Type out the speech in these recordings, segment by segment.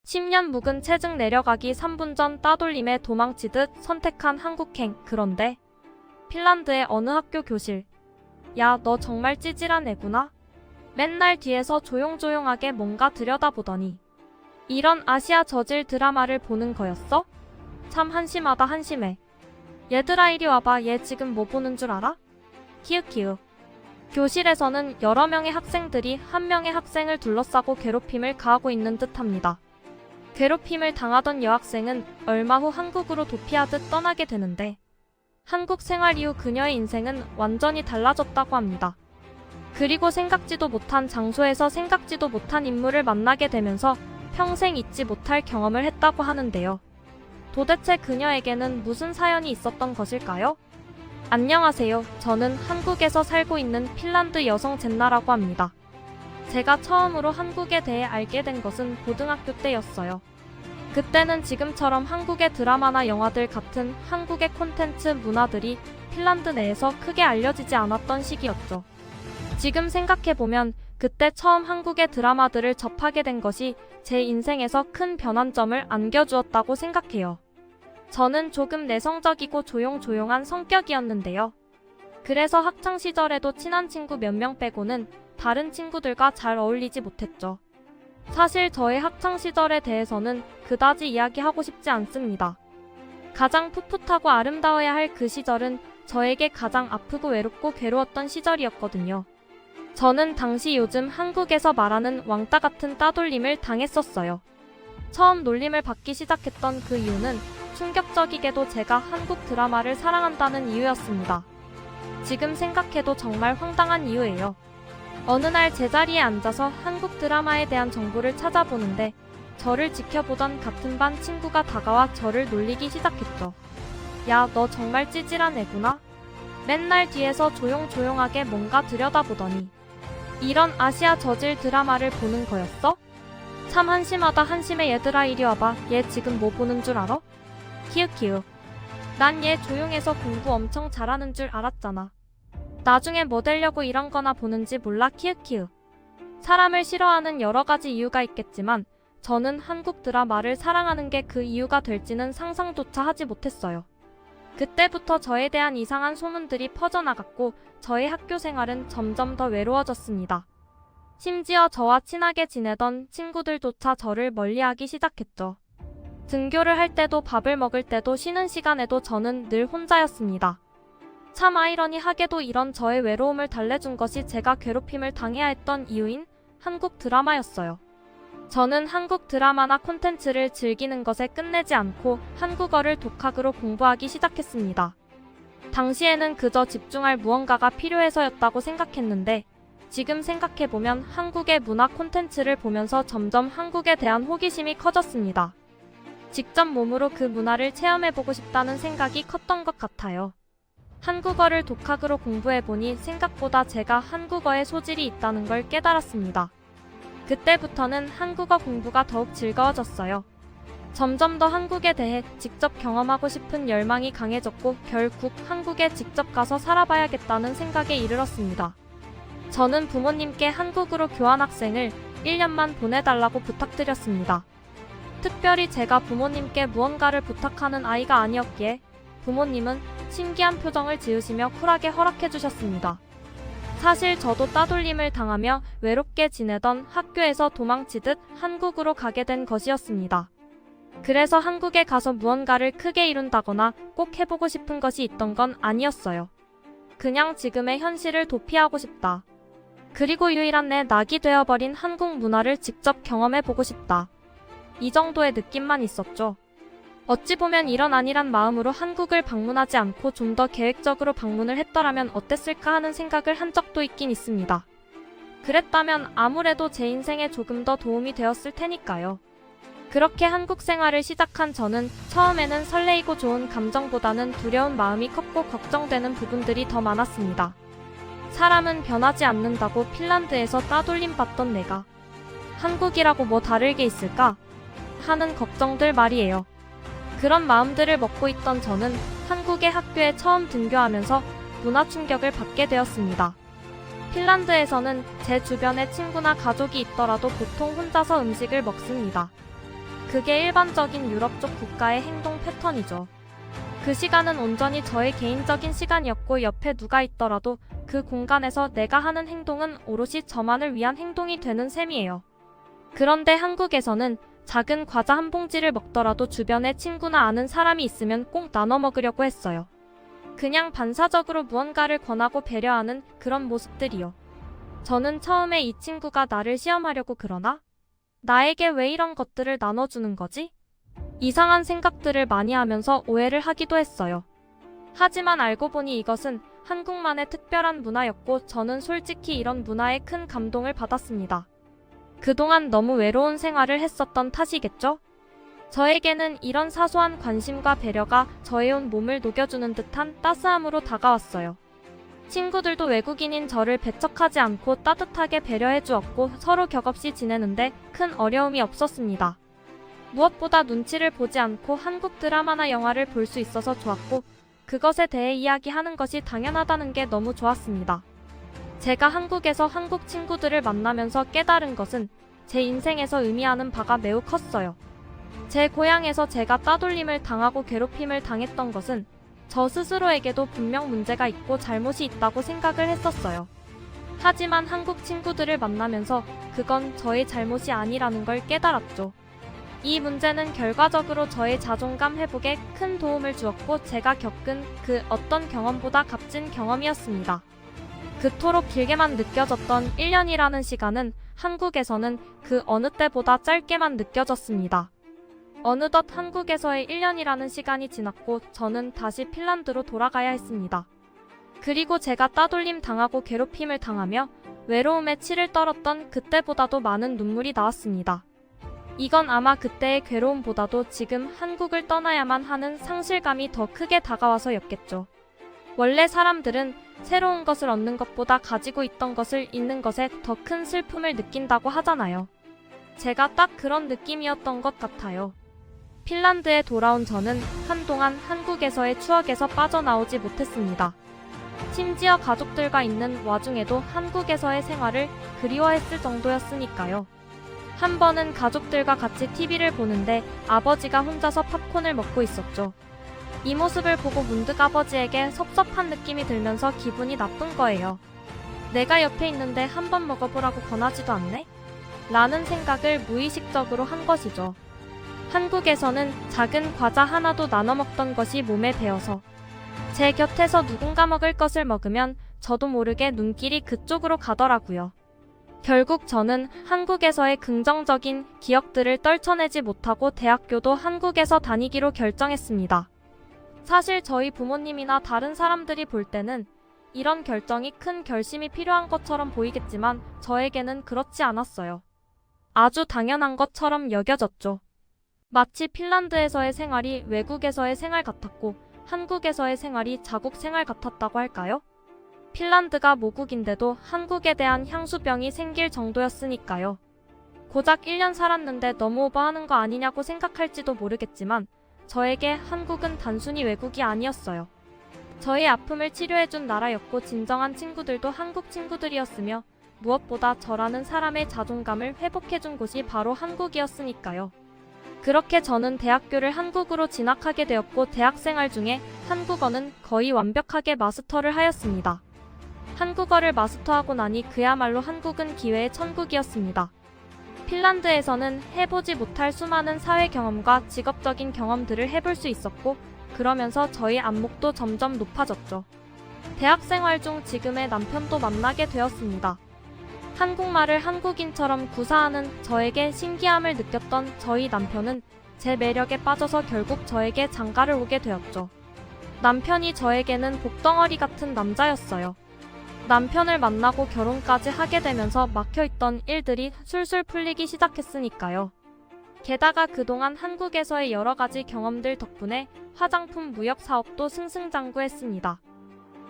10년 묵은 체증 내려가기 3분 전 따돌림에 도망치듯 선택한 한국행. 그런데 핀란드의 어느 학교 교실. 야, 너 정말 찌질한 애구나. 맨날 뒤에서 조용조용하게 뭔가 들여다보더니 이런 아시아 저질 드라마를 보는 거였어? 참 한심하다 한심해. 얘들아 이리 와봐. 얘 지금 뭐 보는 줄 알아? 키읔키읔. 교실에서는 여러 명의 학생들이 한 명의 학생을 둘러싸고 괴롭힘을 가하고 있는 듯합니다. 괴롭힘을 당하던 여학생은 얼마 후 한국으로 도피하듯 떠나게 되는데 한국 생활 이후 그녀의 인생은 완전히 달라졌다고 합니다. 그리고 생각지도 못한 장소에서 생각지도 못한 인물을 만나게 되면서 평생 잊지 못할 경험을 했다고 하는데요. 도대체 그녀에게는 무슨 사연이 있었던 것일까요? 안녕하세요. 저는 한국에서 살고 있는 핀란드 여성 젠나라고 합니다. 제가 처음으로 한국에 대해 알게 된 것은 고등학교 때였어요. 그때는 지금처럼 한국의 드라마나 영화들 같은 한국의 콘텐츠 문화들이 핀란드 내에서 크게 알려지지 않았던 시기였죠. 지금 생각해보면 그때 처음 한국의 드라마들을 접하게 된 것이 제 인생에서 큰 변환점을 안겨주었다고 생각해요. 저는 조금 내성적이고 조용조용한 성격이었는데요. 그래서 학창시절에도 친한 친구 몇 명 빼고는 다른 친구들과 잘 어울리지 못했죠. 사실 저의 학창시절에 대해서는 그다지 이야기하고 싶지 않습니다. 가장 풋풋하고 아름다워야 할 그 시절은 저에게 가장 아프고 외롭고 괴로웠던 시절이었거든요. 저는 당시 요즘 한국에서 말하는 왕따 같은 따돌림을 당했었어요. 처음 놀림을 받기 시작했던 그 이유는 충격적이게도 제가 한국 드라마를 사랑한다는 이유였습니다. 지금 생각해도 정말 황당한 이유예요. 어느 날 제자리에 앉아서 한국 드라마에 대한 정보를 찾아보는데 저를 지켜보던 같은 반 친구가 다가와 저를 놀리기 시작했죠. 야, 너 정말 찌질한 애구나. 맨날 뒤에서 조용조용하게 뭔가 들여다보더니 이런 아시아 저질 드라마를 보는 거였어? 참 한심하다 한심해. 얘들아 이리 와봐. 얘 지금 뭐 보는 줄 알아? 키읔키읔. 난 얘 조용해서 공부 엄청 잘하는 줄 알았잖아. 나중에 뭐 되려고 이런 거나 보는지 몰라. 키읔키읔. 사람을 싫어하는 여러 가지 이유가 있겠지만 저는 한국 드라마를 사랑하는 게 그 이유가 될지는 상상조차 하지 못했어요. 그때부터 저에 대한 이상한 소문들이 퍼져나갔고 저의 학교 생활은 점점 더 외로워졌습니다. 심지어 저와 친하게 지내던 친구들조차 저를 멀리하기 시작했죠. 등교를 할 때도 밥을 먹을 때도 쉬는 시간에도 저는 늘 혼자였습니다. 참 아이러니하게도 이런 저의 외로움을 달래준 것이 제가 괴롭힘을 당해야 했던 이유인 한국 드라마였어요. 저는 한국 드라마나 콘텐츠를 즐기는 것에 끝내지 않고 한국어를 독학으로 공부하기 시작했습니다. 당시에는 그저 집중할 무언가가 필요해서였다고 생각했는데 지금 생각해보면 한국의 문화 콘텐츠를 보면서 점점 한국에 대한 호기심이 커졌습니다. 직접 몸으로 그 문화를 체험해보고 싶다는 생각이 컸던 것 같아요. 한국어를 독학으로 공부해보니 생각보다 제가 한국어에 소질이 있다는 걸 깨달았습니다. 그때부터는 한국어 공부가 더욱 즐거워졌어요. 점점 더 한국에 대해 직접 경험하고 싶은 열망이 강해졌고 결국 한국에 직접 가서 살아봐야겠다는 생각에 이르렀습니다. 저는 부모님께 한국으로 교환학생을 1년만 보내달라고 부탁드렸습니다. 특별히 제가 부모님께 무언가를 부탁하는 아이가 아니었기에 부모님은 신기한 표정을 지으시며 쿨하게 허락해주셨습니다. 사실 저도 따돌림을 당하며 외롭게 지내던 학교에서 도망치듯 한국으로 가게 된 것이었습니다. 그래서 한국에 가서 무언가를 크게 이룬다거나 꼭 해보고 싶은 것이 있던 건 아니었어요. 그냥 지금의 현실을 도피하고 싶다. 그리고 유일한 내 낙이 되어버린 한국 문화를 직접 경험해보고 싶다. 이 정도의 느낌만 있었죠. 어찌 보면 이런 안일한 마음으로 한국을 방문하지 않고 좀 더 계획적으로 방문을 했더라면 어땠을까 하는 생각을 한 적도 있긴 있습니다. 그랬다면 아무래도 제 인생에 조금 더 도움이 되었을 테니까요. 그렇게 한국 생활을 시작한 저는 처음에는 설레이고 좋은 감정보다는 두려운 마음이 컸고 걱정되는 부분들이 더 많았습니다. 사람은 변하지 않는다고 핀란드에서 따돌림 받던 내가 한국이라고 뭐 다를 게 있을까? 하는 걱정들 말이에요. 그런 마음들을 먹고 있던 저는 한국의 학교에 처음 등교하면서 문화 충격을 받게 되었습니다. 핀란드에서는 제 주변에 친구나 가족이 있더라도 보통 혼자서 음식을 먹습니다. 그게 일반적인 유럽 쪽 국가의 행동 패턴이죠. 그 시간은 온전히 저의 개인적인 시간이었고 옆에 누가 있더라도 그 공간에서 내가 하는 행동은 오롯이 저만을 위한 행동이 되는 셈이에요. 그런데 한국에서는 작은 과자 한 봉지를 먹더라도 주변에 친구나 아는 사람이 있으면 꼭 나눠 먹으려고 했어요. 그냥 반사적으로 무언가를 권하고 배려하는 그런 모습들이요. 저는 처음에 이 친구가 나를 시험하려고 그러나? 나에게 왜 이런 것들을 나눠주는 거지? 이상한 생각들을 많이 하면서 오해를 하기도 했어요. 하지만 알고 보니 이것은 한국만의 특별한 문화였고 저는 솔직히 이런 문화에 큰 감동을 받았습니다. 그동안 너무 외로운 생활을 했었던 탓이겠죠? 저에게는 이런 사소한 관심과 배려가 저의 온 몸을 녹여주는 듯한 따스함으로 다가왔어요. 친구들도 외국인인 저를 배척하지 않고 따뜻하게 배려해 주었고 서로 격없이 지내는데 큰 어려움이 없었습니다. 무엇보다 눈치를 보지 않고 한국 드라마나 영화를 볼 수 있어서 좋았고 그것에 대해 이야기하는 것이 당연하다는 게 너무 좋았습니다. 제가 한국에서 한국 친구들을 만나면서 깨달은 것은 제 인생에서 의미하는 바가 매우 컸어요. 제 고향에서 제가 따돌림을 당하고 괴롭힘을 당했던 것은 저 스스로에게도 분명 문제가 있고 잘못이 있다고 생각을 했었어요. 하지만 한국 친구들을 만나면서 그건 저의 잘못이 아니라는 걸 깨달았죠. 이 문제는 결과적으로 저의 자존감 회복에 큰 도움을 주었고 제가 겪은 그 어떤 경험보다 값진 경험이었습니다. 그토록 길게만 느껴졌던 1년이라는 시간은 한국에서는 그 어느 때보다 짧게만 느껴졌습니다. 어느덧 한국에서의 1년이라는 시간이 지났고 저는 다시 핀란드로 돌아가야 했습니다. 그리고 제가 따돌림 당하고 괴롭힘을 당하며 외로움에 치를 떨었던 그때보다도 많은 눈물이 나왔습니다. 이건 아마 그때의 괴로움보다도 지금 한국을 떠나야만 하는 상실감이 더 크게 다가와서였겠죠. 원래 사람들은 새로운 것을 얻는 것보다 가지고 있던 것을 잃는 것에 더 큰 슬픔을 느낀다고 하잖아요. 제가 딱 그런 느낌이었던 것 같아요. 핀란드에 돌아온 저는 한동안 한국에서의 추억에서 빠져나오지 못했습니다. 심지어 가족들과 있는 와중에도 한국에서의 생활을 그리워했을 정도였으니까요. 한 번은 가족들과 같이 TV를 보는데 아버지가 혼자서 팝콘을 먹고 있었죠. 이 모습을 보고 문득 아버지에게 섭섭한 느낌이 들면서 기분이 나쁜 거예요. 내가 옆에 있는데 한 번 먹어보라고 권하지도 않네? 라는 생각을 무의식적으로 한 것이죠. 한국에서는 작은 과자 하나도 나눠 먹던 것이 몸에 배어서 제 곁에서 누군가 먹을 것을 먹으면 저도 모르게 눈길이 그쪽으로 가더라고요. 결국 저는 한국에서의 긍정적인 기억들을 떨쳐내지 못하고 대학교도 한국에서 다니기로 결정했습니다. 사실 저희 부모님이나 다른 사람들이 볼 때는 이런 결정이 큰 결심이 필요한 것처럼 보이겠지만 저에게는 그렇지 않았어요. 아주 당연한 것처럼 여겨졌죠. 마치 핀란드에서의 생활이 외국에서의 생활 같았고 한국에서의 생활이 자국 생활 같았다고 할까요? 핀란드가 모국인데도 한국에 대한 향수병이 생길 정도였으니까요. 고작 1년 살았는데 너무 오버하는 거 아니냐고 생각할지도 모르겠지만 저에게 한국은 단순히 외국이 아니었어요. 저의 아픔을 치료해준 나라였고 진정한 친구들도 한국 친구들이었으며 무엇보다 저라는 사람의 자존감을 회복해준 곳이 바로 한국이었으니까요. 그렇게 저는 대학교를 한국으로 진학하게 되었고 대학생활 중에 한국어는 거의 완벽하게 마스터를 하였습니다. 한국어를 마스터하고 나니 그야말로 한국은 기회의 천국이었습니다. 핀란드에서는 해보지 못할 수많은 사회 경험과 직업적인 경험들을 해볼 수 있었고 그러면서 저희 안목도 점점 높아졌죠. 대학생활 중 지금의 남편도 만나게 되었습니다. 한국말을 한국인처럼 구사하는 저에게 신기함을 느꼈던 저희 남편은 제 매력에 빠져서 결국 저에게 장가를 오게 되었죠. 남편이 저에게는 복덩어리 같은 남자였어요. 남편을 만나고 결혼까지 하게 되면서 막혀있던 일들이 술술 풀리기 시작했으니까요. 게다가 그동안 한국에서의 여러 가지 경험들 덕분에 화장품 무역 사업도 승승장구했습니다.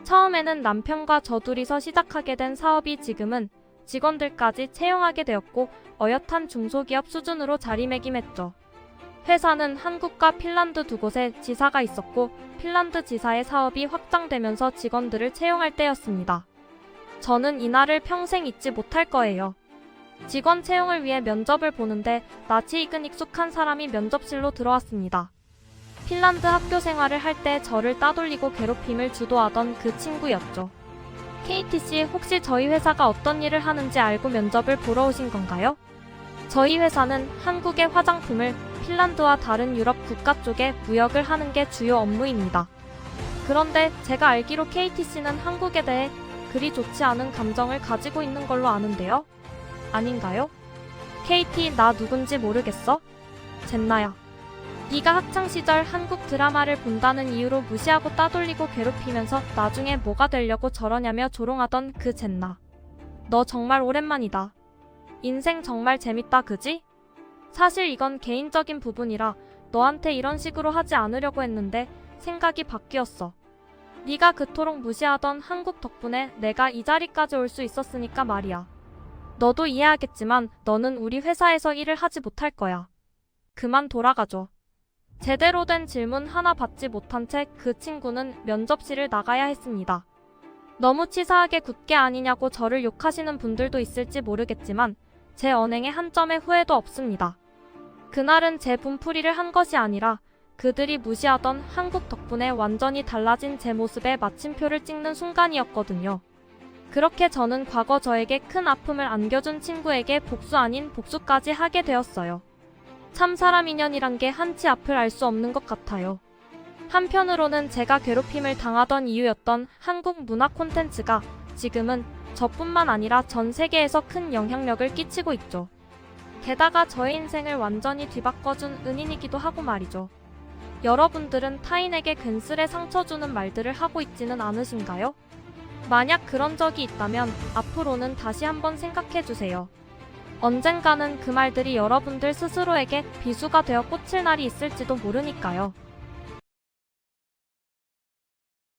처음에는 남편과 저 둘이서 시작하게 된 사업이 지금은 직원들까지 채용하게 되었고 어엿한 중소기업 수준으로 자리매김했죠. 회사는 한국과 핀란드 두 곳에 지사가 있었고 핀란드 지사의 사업이 확장되면서 직원들을 채용할 때였습니다. 저는 이날을 평생 잊지 못할 거예요. 직원 채용을 위해 면접을 보는데 낯이 익은 익숙한 사람이 면접실로 들어왔습니다. 핀란드 학교 생활을 할 때 저를 따돌리고 괴롭힘을 주도하던 그 친구였죠. KT씨, 혹시 저희 회사가 어떤 일을 하는지 알고 면접을 보러 오신 건가요? 저희 회사는 한국의 화장품을 핀란드와 다른 유럽 국가 쪽에 무역을 하는 게 주요 업무입니다. 그런데 제가 알기로 KT씨는 한국에 대해 그리 좋지 않은 감정을 가지고 있는 걸로 아는데요. 아닌가요? KT, 나 누군지 모르겠어? 젠나야. 네가 학창시절 한국 드라마를 본다는 이유로 무시하고 따돌리고 괴롭히면서 나중에 뭐가 되려고 저러냐며 조롱하던 그 젠나. 너 정말 오랜만이다. 인생 정말 재밌다, 그지? 사실 이건 개인적인 부분이라 너한테 이런 식으로 하지 않으려고 했는데 생각이 바뀌었어. 네가 그토록 무시하던 한국 덕분에 내가 이 자리까지 올 수 있었으니까 말이야. 너도 이해하겠지만 너는 우리 회사에서 일을 하지 못할 거야. 그만 돌아가줘. 제대로 된 질문 하나 받지 못한 채 그 친구는 면접실을 나가야 했습니다. 너무 치사하게 굳게 아니냐고 저를 욕하시는 분들도 있을지 모르겠지만 제 언행의 한 점의 후회도 없습니다. 그날은 제 분풀이를 한 것이 아니라 그들이 무시하던 한국 덕분에 완전히 달라진 제 모습에 마침표를 찍는 순간이었거든요. 그렇게 저는 과거 저에게 큰 아픔을 안겨준 친구에게 복수 아닌 복수까지 하게 되었어요. 참 사람 인연이란 게 한치 앞을 알 수 없는 것 같아요. 한편으로는 제가 괴롭힘을 당하던 이유였던 한국 문화 콘텐츠가 지금은 저뿐만 아니라 전 세계에서 큰 영향력을 끼치고 있죠. 게다가 저의 인생을 완전히 뒤바꿔준 은인이기도 하고 말이죠. 여러분들은 타인에게 괜스레 상처 주는 말들을 하고 있지는 않으신가요? 만약 그런 적이 있다면 앞으로는 다시 한번 생각해주세요. 언젠가는 그 말들이 여러분들 스스로에게 비수가 되어 꽂힐 날이 있을지도 모르니까요.